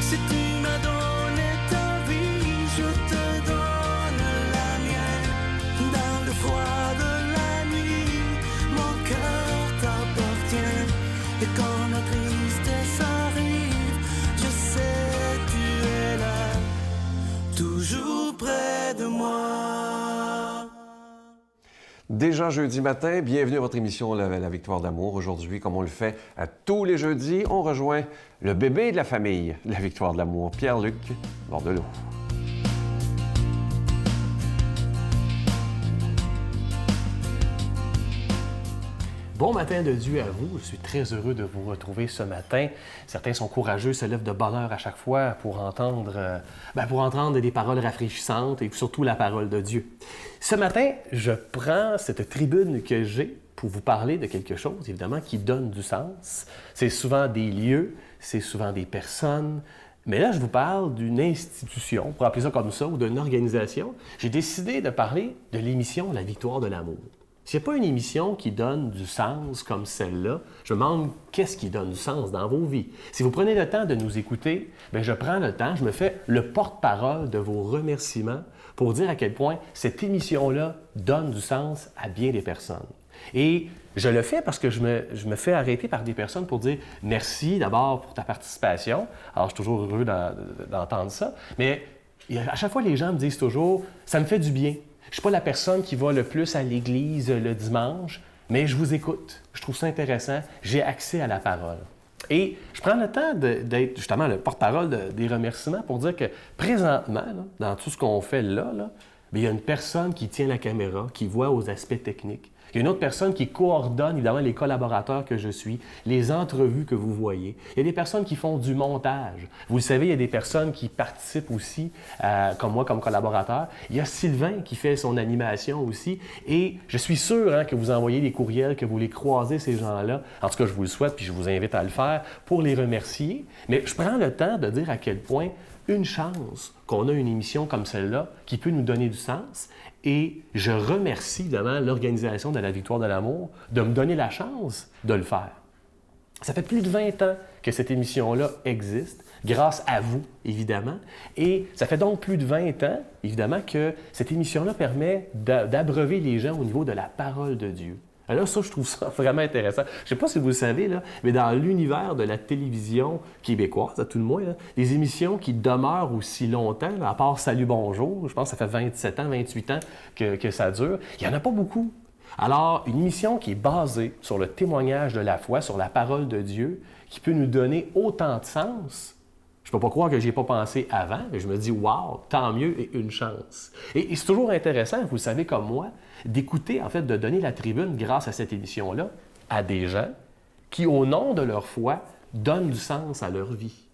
Si tu m'as donné ta vie, je te donne la mienne. Dans le froid de la nuit, mon cœur t'appartient. Et quand la tristesse arrive, je sais tu es là, toujours près de moi. Déjà jeudi matin, bienvenue à votre émission La Victoire d'amour. Aujourd'hui, comme on le fait à tous les jeudis, on rejoint le bébé de la famille, La Victoire de l'amour, Pierre-Luc Bordelot. Bon matin de Dieu à vous. Je suis très heureux de vous retrouver ce matin. Certains sont courageux, se lèvent de bonne heure à chaque fois pour entendre des paroles rafraîchissantes et surtout la parole de Dieu. Ce matin, je prends cette tribune que j'ai pour vous parler de quelque chose, évidemment, qui donne du sens. C'est souvent des lieux, c'est souvent des personnes. Mais là, je vous parle d'une institution, pour appeler ça comme ça, ou d'une organisation. J'ai décidé de parler de l'émission La Victoire de l'amour. S'il n'y a pas une émission qui donne du sens comme celle-là, je me demande qu'est-ce qui donne du sens dans vos vies. Si vous prenez le temps de nous écouter, bien, je prends le temps, je me fais le porte-parole de vos remerciements pour dire à quel point cette émission-là donne du sens à bien des personnes. Et je le fais parce que je me fais arrêter par des personnes pour dire merci d'abord pour ta participation. Alors, je suis toujours heureux d'entendre ça. Mais à chaque fois, les gens me disent toujours « ça me fait du bien ». Je ne suis pas la personne qui va le plus à l'église le dimanche, mais je vous écoute. Je trouve ça intéressant. J'ai accès à la parole. Et je prends le temps d'être justement le porte-parole des remerciements pour dire que présentement, là, dans tout ce qu'on fait là, il y a une personne qui tient la caméra, qui voit aux aspects techniques. Il y a une autre personne qui coordonne, évidemment, les collaborateurs que je suis, les entrevues que vous voyez. Il y a des personnes qui font du montage. Vous le savez, il y a des personnes qui participent aussi, comme moi, comme collaborateur. Il y a Sylvain qui fait son animation aussi. Et je suis sûr que vous envoyez des courriels, que vous les croisez, ces gens-là. En tout cas, je vous le souhaite, puis je vous invite à le faire pour les remercier. Mais je prends le temps de dire à quel point une chance qu'on a une émission comme celle-là qui peut nous donner du sens. Et je remercie évidemment l'organisation de La Victoire de l'amour de me donner la chance de le faire. Ça fait plus de 20 ans que cette émission-là existe, grâce à vous, évidemment. Et ça fait donc plus de 20 ans, évidemment, que cette émission-là permet d'abreuver les gens au niveau de la parole de Dieu. Alors ça, je trouve ça vraiment intéressant. Je ne sais pas si vous le savez, là, mais dans l'univers de la télévision québécoise, à tout le moins, là, des émissions qui demeurent aussi longtemps, là, à part Salut Bonjour, je pense que ça fait 27 ans, 28 ans que ça dure, il n'y en a pas beaucoup. Alors, une émission qui est basée sur le témoignage de la foi, sur la parole de Dieu, qui peut nous donner autant de sens, je ne peux pas croire que je n'y ai pas pensé avant, mais je me dis, wow, tant mieux et une chance. Et c'est toujours intéressant, vous le savez comme moi, d'écouter, en fait, de donner la tribune grâce à cette émission-là à des gens qui, au nom de leur foi, donnent du sens à leur vie.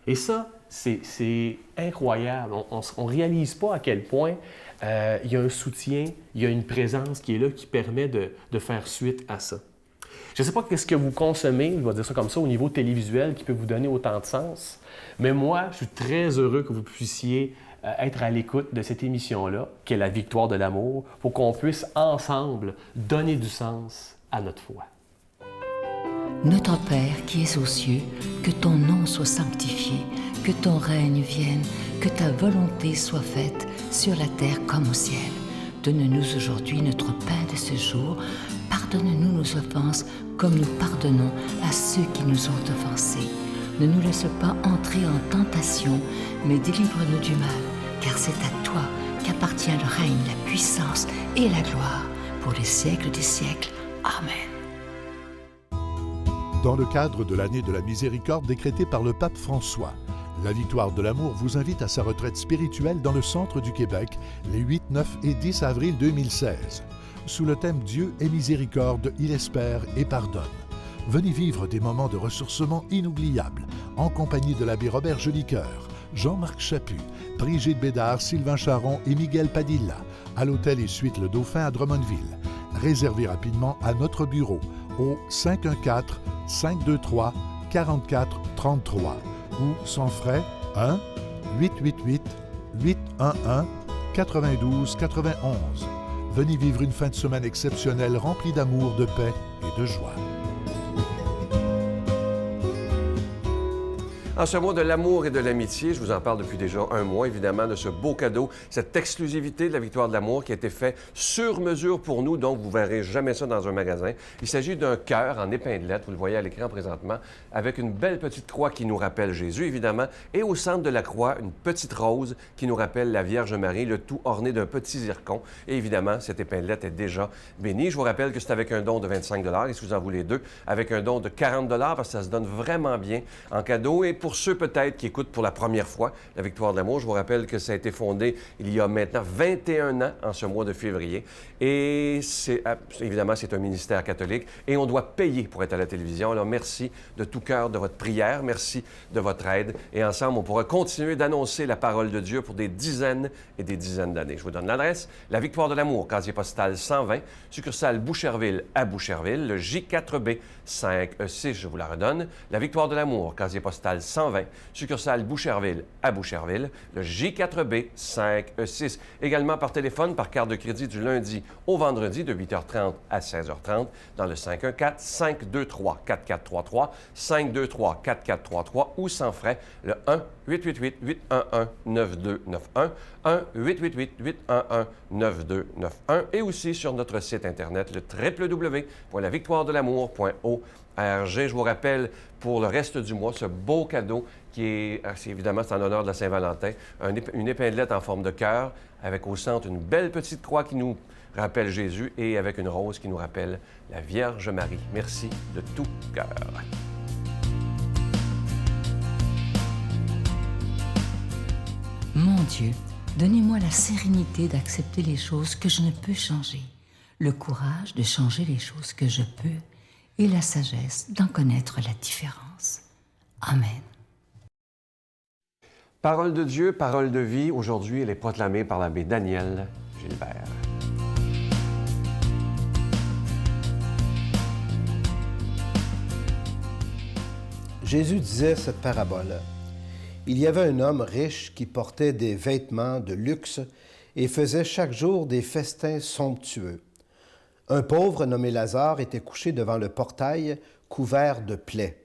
Et ça, c'est incroyable. On ne réalise pas à quel point il y a un soutien, il y a une présence qui est là qui permet de faire suite à ça. Je ne sais pas ce que vous consommez, je vais dire ça comme ça, au niveau télévisuel qui peut vous donner autant de sens, mais moi, je suis très heureux que vous puissiez être à l'écoute de cette émission-là, qui est La Victoire de l'amour, pour qu'on puisse ensemble donner du sens à notre foi. Notre Père qui es aux cieux, que ton nom soit sanctifié, que ton règne vienne, que ta volonté soit faite sur la terre comme au ciel. Donne-nous aujourd'hui notre pain de ce jour. Pardonne-nous nos offenses comme nous pardonnons à ceux qui nous ont offensés. Ne nous laisse pas entrer en tentation, mais délivre-nous du mal, car c'est à toi qu'appartient le règne, la puissance et la gloire pour les siècles des siècles. Amen. Dans le cadre de l'année de la miséricorde décrétée par le pape François, La Victoire de l'amour vous invite à sa retraite spirituelle dans le centre du Québec les 8, 9 et 10 avril 2016. Sous le thème « Dieu est miséricorde, il espère et pardonne ». Venez vivre des moments de ressourcement inoubliables en compagnie de l'abbé Robert Jolicoeur, Jean-Marc Chaput, Brigitte Bédard, Sylvain Charon et Miguel Padilla à l'hôtel et suite Le Dauphin à Drummondville. Réservez rapidement à notre bureau au 514-523-4433 ou sans frais 1-888-811-9291. Venez vivre une fin de semaine exceptionnelle remplie d'amour, de paix et de joie. En ce mois de l'amour et de l'amitié, je vous en parle depuis déjà un mois, évidemment, de ce beau cadeau, cette exclusivité de la Victoire de l'amour qui a été fait sur mesure pour nous, donc vous ne verrez jamais ça dans un magasin. Il s'agit d'un cœur en épinglette, vous le voyez à l'écran présentement, avec une belle petite croix qui nous rappelle Jésus, évidemment, et au centre de la croix, une petite rose qui nous rappelle la Vierge Marie, le tout orné d'un petit zircon. Et évidemment, cette épinglette est déjà bénie. Je vous rappelle que c'est avec un don de 25 et si vous en voulez deux, avec un don de 40 parce que ça se donne vraiment bien en cadeau. Et pour ceux peut-être qui écoutent pour la première fois la Victoire de l'amour, je vous rappelle que ça a été fondé il y a maintenant 21 ans en ce mois de février. Et évidemment, c'est un ministère catholique et on doit payer pour être à la télévision. Alors merci de tout cœur de votre prière, merci de votre aide. Et ensemble, on pourra continuer d'annoncer la parole de Dieu pour des dizaines et des dizaines d'années. Je vous donne l'adresse, la Victoire de l'amour, casier postal 120, succursale Boucherville à Boucherville, le J4B 5E6, je vous la redonne. La Victoire de l'amour, casier postal 120, succursale Boucherville à Boucherville, le J4B 5E6. Également par téléphone, par carte de crédit du lundi au vendredi de 8h30 à 16h30 dans le 514-523-4433, 523-4433 ou sans frais, le 1-888-811-9291, 1-888-811-9291 et aussi sur notre site Internet, le www.lavictoiredelamour.org. Je vous rappelle, pour le reste du mois, ce beau cadeau qui est, évidemment, c'est en l'honneur de la Saint-Valentin, une épinglette en forme de cœur, avec au centre une belle petite croix qui nous rappelle Jésus et avec une rose qui nous rappelle la Vierge Marie. Merci de tout cœur. Mon Dieu, donnez-moi la sérénité d'accepter les choses que je ne peux changer, le courage de changer les choses que je peux et la sagesse d'en connaître la différence. Amen. Parole de Dieu, parole de vie. Aujourd'hui, elle est proclamée par l'abbé Daniel Gilbert. Jésus disait cette parabole. Il y avait un homme riche qui portait des vêtements de luxe et faisait chaque jour des festins somptueux. Un pauvre nommé Lazare était couché devant le portail, couvert de plaies.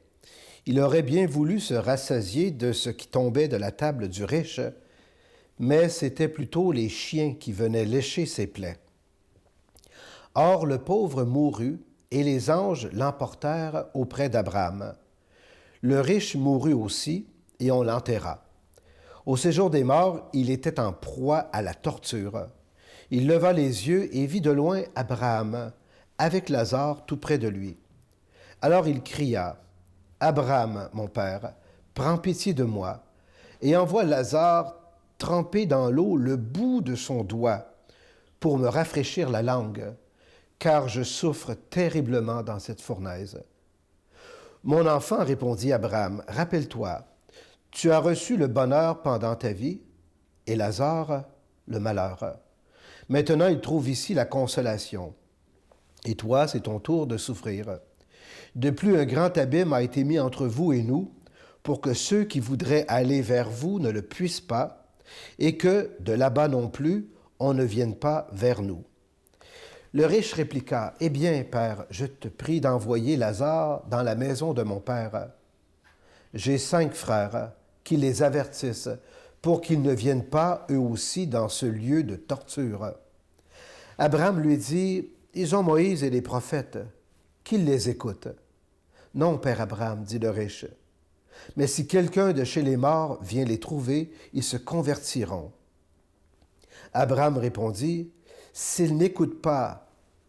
Il aurait bien voulu se rassasier de ce qui tombait de la table du riche, mais c'étaient plutôt les chiens qui venaient lécher ses plaies. Or, le pauvre mourut, et les anges l'emportèrent auprès d'Abraham. Le riche mourut aussi, et on l'enterra. Au séjour des morts, il était en proie à la torture. Il leva les yeux et vit de loin Abraham, avec Lazare tout près de lui. Alors il cria, « Abraham, mon père, prends pitié de moi, et envoie Lazare tremper dans l'eau le bout de son doigt pour me rafraîchir la langue, car je souffre terriblement dans cette fournaise. » « Mon enfant, répondit Abraham, rappelle-toi, tu as reçu le bonheur pendant ta vie, et Lazare, le malheur. Maintenant, il trouve ici la consolation. Et toi, c'est ton tour de souffrir. De plus, un grand abîme a été mis entre vous et nous, pour que ceux qui voudraient aller vers vous ne le puissent pas, et que, de là-bas non plus, on ne vienne pas vers nous. Le riche répliqua, « Eh bien, Père, je te prie d'envoyer Lazare dans la maison de mon père. J'ai 5 frères, qui les avertissent, pour qu'ils ne viennent pas, eux aussi, dans ce lieu de torture. » Abraham lui dit, « Ils ont Moïse et les prophètes, qu'ils les écoutent. »« Non, Père Abraham, dit le riche, mais si quelqu'un de chez les morts vient les trouver, ils se convertiront. » Abraham répondit, « S'ils n'écoutent pas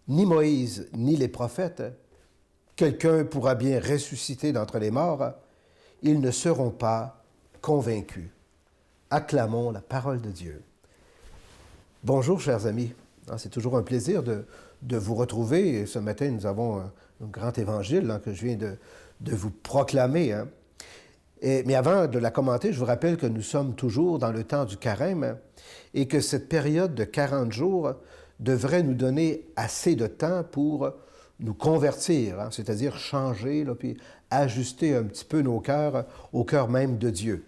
ni Moïse ni les prophètes, quelqu'un pourra bien ressusciter d'entre les morts, ils ne seront pas convaincus. » Acclamons la parole de Dieu. Bonjour, chers amis. C'est toujours un plaisir de vous retrouver. Ce matin, nous avons un grand évangile que je viens de vous proclamer. Mais avant de la commenter, je vous rappelle que nous sommes toujours dans le temps du carême et que cette période de 40 jours devrait nous donner assez de temps pour nous convertir, c'est-à-dire changer, puis ajuster un petit peu nos cœurs au cœur même de Dieu.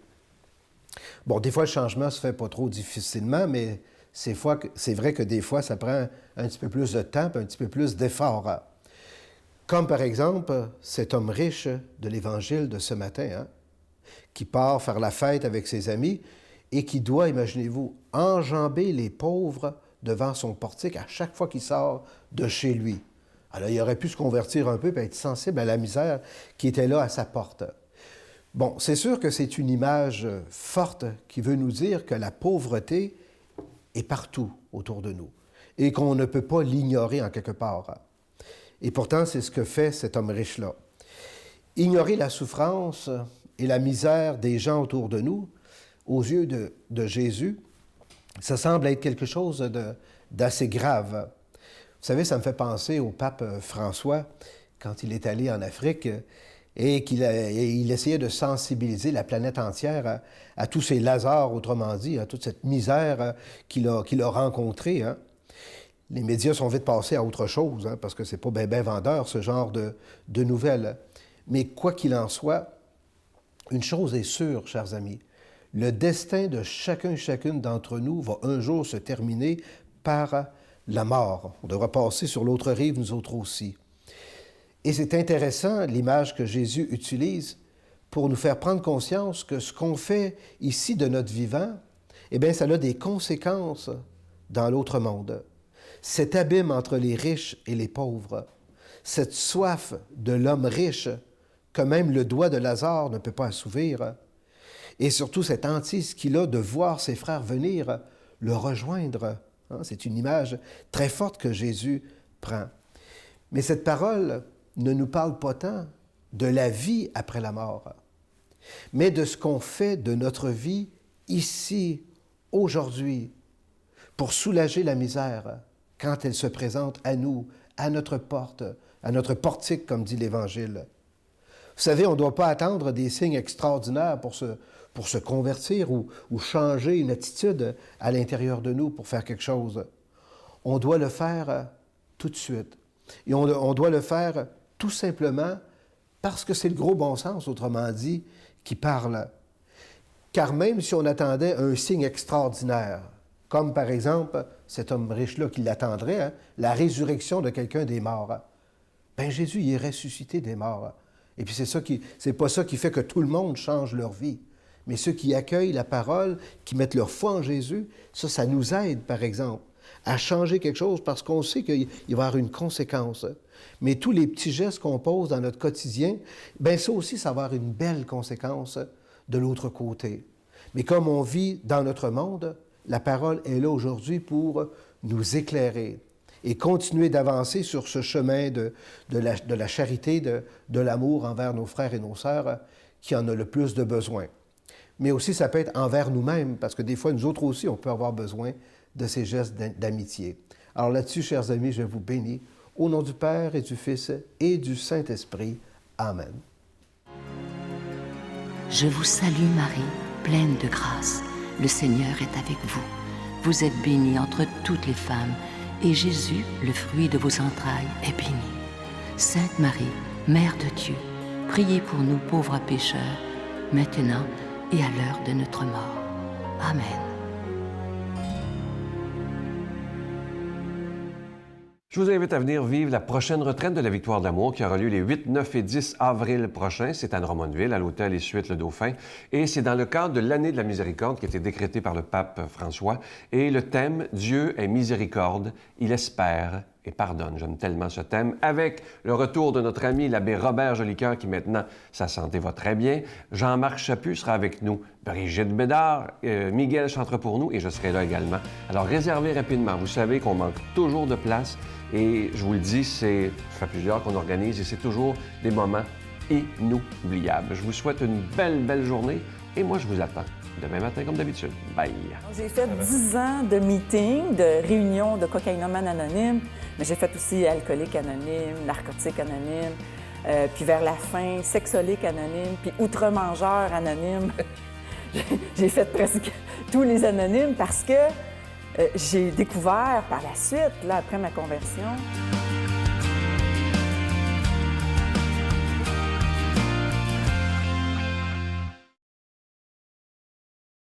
Bon, des fois, le changement ne se fait pas trop difficilement, mais c'est vrai que des fois, ça prend un petit peu plus de temps, un petit peu plus d'effort. Comme par exemple cet homme riche de l'Évangile de ce matin. qui part faire la fête avec ses amis et qui doit, imaginez-vous, enjamber les pauvres devant son portique à chaque fois qu'il sort de chez lui. Alors, il aurait pu se convertir un peu et être sensible à la misère qui était là à sa porte. Bon, c'est sûr que c'est une image forte qui veut nous dire que la pauvreté est partout autour de nous et qu'on ne peut pas l'ignorer en quelque part. Et pourtant, c'est ce que fait cet homme riche-là. Ignorer la souffrance et la misère des gens autour de nous, aux yeux de Jésus, ça semble être quelque chose d'assez grave. Vous savez, ça me fait penser au pape François, quand il est allé en Afrique et il essayait de sensibiliser la planète entière à tous ces Lazars, autrement dit, à toute cette misère qu'il a rencontrée. Hein. Les médias sont vite passés à autre chose, hein, parce que c'est pas bien vendeur, ce genre de nouvelles. Mais quoi qu'il en soit, une chose est sûre, chers amis, le destin de chacun et chacune d'entre nous va un jour se terminer par la mort. On devra passer sur l'autre rive, nous autres aussi. Et c'est intéressant, l'image que Jésus utilise pour nous faire prendre conscience que ce qu'on fait ici de notre vivant, eh bien, ça a des conséquences dans l'autre monde. Cet abîme entre les riches et les pauvres, cette soif de l'homme riche que même le doigt de Lazare ne peut pas assouvir, et surtout cette hantise qu'il a de voir ses frères venir le rejoindre. Hein, c'est une image très forte que Jésus prend. Mais cette parole ne nous parle pas tant de la vie après la mort, mais de ce qu'on fait de notre vie ici, aujourd'hui, pour soulager la misère quand elle se présente à nous, à notre porte, à notre portique, comme dit l'Évangile. Vous savez, on ne doit pas attendre des signes extraordinaires pour se convertir ou changer une attitude à l'intérieur de nous pour faire quelque chose. On doit le faire tout de suite. Et on doit le faire tout simplement parce que c'est le gros bon sens, autrement dit, qui parle. Car même si on attendait un signe extraordinaire, comme par exemple cet homme riche-là qui l'attendrait, hein, la résurrection de quelqu'un des morts, bien Jésus y est ressuscité des morts. Et puis c'est pas ça qui fait que tout le monde change leur vie. Mais ceux qui accueillent la parole, qui mettent leur foi en Jésus, ça nous aide, par exemple, à changer quelque chose parce qu'on sait qu'il va y avoir une conséquence. Mais tous les petits gestes qu'on pose dans notre quotidien, bien ça aussi, ça va avoir une belle conséquence de l'autre côté. Mais comme on vit dans notre monde, la parole est là aujourd'hui pour nous éclairer et continuer d'avancer sur ce chemin de la charité, de l'amour envers nos frères et nos sœurs qui en ont le plus de besoin. Mais aussi, ça peut être envers nous-mêmes, parce que des fois, nous autres aussi, on peut avoir besoin de ces gestes d'amitié. Alors là-dessus, chers amis, je vous bénis, au nom du Père et du Fils et du Saint-Esprit. Amen. Je vous salue Marie, pleine de grâce. Le Seigneur est avec vous. Vous êtes bénie entre toutes les femmes, et Jésus, le fruit de vos entrailles, est béni. Sainte Marie, Mère de Dieu, priez pour nous pauvres pécheurs, maintenant et à l'heure de notre mort. Amen. Je vous invite à venir vivre la prochaine retraite de la Victoire de l'Amour qui aura lieu les 8, 9 et 10 avril prochains. C'est à Drummondville, à l'hôtel et suite Le Dauphin. Et c'est dans le cadre de l'année de la miséricorde qui a été décrétée par le pape François. Et le thème « Dieu est miséricorde, il espère et pardonne ». J'aime tellement ce thème. Avec le retour de notre ami l'abbé Robert Jolicoeur qui maintenant, sa santé va très bien. Jean-Marc Chaput sera avec nous. Brigitte Bédard, Miguel chantera pour nous et je serai là également. Alors réservez rapidement. Vous savez qu'on manque toujours de place. Et je vous le dis, ça fait plusieurs qu'on organise et c'est toujours des moments inoubliables. Je vous souhaite une belle journée et moi, je vous attends demain matin comme d'habitude. Bye! J'ai fait 10 ans de meetings, de réunions de cocaïnomanes anonymes, mais j'ai fait aussi alcoolique anonyme, narcotique anonyme, puis vers la fin, sexolique anonyme, puis outre-mangeur anonyme. J'ai fait presque tous les anonymes parce que j'ai découvert par la suite, là, après ma conversion,